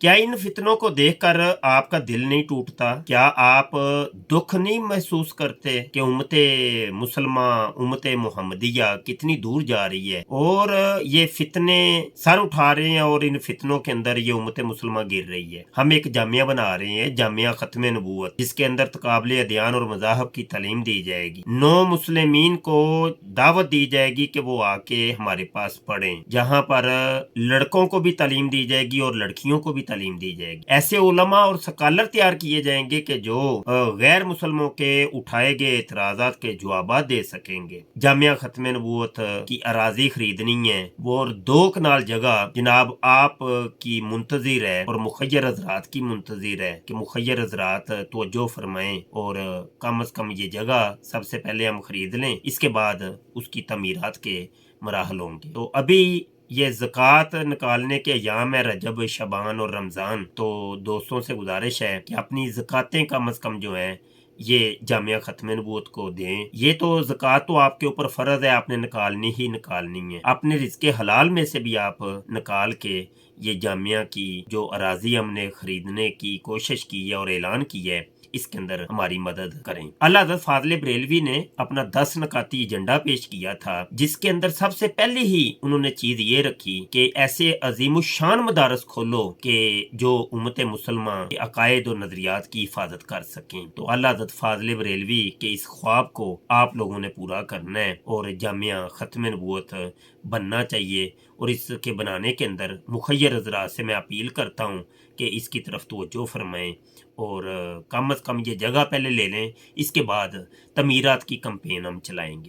क्या इन फितनों को देखकर आपका दिल नहीं टूटता? क्या आप दुःख नहीं महसूस करते कि उम्मते मुसलमा, उम्मते मुहम्मदिया कितनी दूर जा रही है और ये फितने सर उठा रहे हैं और इन फितनों के अंदर ये उम्मते मुसलमा गिर रही है। हम एक जामिया बना रहे हैं, जामिया खत्म नबूवत, जिसके अंदर तकाबले अदयान और मज़ाहब की तालीम दी जाएगी। नौ मुस्लिमीन को दावत दी जाएगी कि वो आके हमारे पास पढ़ें, जहाँ पर लड़कों को भी तालीम दी जाएगी और लड़कियों को भी तालीम दी जाएगी। ऐसे उलमा और स्कॉलर तैयार किए जाएंगे कि जो गैर मुसलमों के उठाए गए एतराजात के जवाब दे सकेंगे। जामिया खत्म नबूवत की अराजी खरीदनी है वो, और 2 कनाल जगह जनाब आप की मुंतजिर है और मुखय्यर हजरात की मुंतजिर है कि मुखय्यर हजरात तवज्जो फरमाएं और कम अज कम ये जगह सबसे पहले हम खरीद लें, इसके बाद उसकी तमीरात के मराहल होंगे। तो अभी ये ज़कात निकालने के अय्याम है, रजब, शबान और रमज़ान। तो दोस्तों से गुजारिश है कि अपनी ज़कातें कम अज़ कम जो हैं ये जामिया ख़त्म नबूवत को दें। ये तो ज़कात तो आपके ऊपर फ़र्ज़ है, आपने निकालनी ही निकालनी है। अपने रिज़्क़े हलाल में से भी आप निकाल के ये जामिया की जो अराज़ी हमने खरीदने की कोशिश की है और ऐलान किया है, इसके अंदर हमारी मदद करें। अल्लाह हज़रत फ़ाज़िल बरेलवी ने अपना 10 नकाती एजेंडा पेश किया था, जिसके अंदर सबसे पहले ही उन्होंने चीज ये रखी कि ऐसे अजीमुशान मदारस खोलो कि जो उम्मत मुसलमा के अकायद और नजरियात की हिफाजत कर सकें। तो अल्लाह हज़रत फ़ाज़िल बरेलवी के इस ख्वाब को आप लोगों ने पूरा करना है और जामिया खत्म नबूवत बनना चाहिए। और इसके बनाने के अंदर मुखय्यर हज़रात से मैं अपील करता हूँ कि इसकी तरफ तवज्जो फरमाएं और कम अज़ कम ये जगह पहले ले लें, इसके बाद तमीरात की कैंपेन हम चलाएंगे।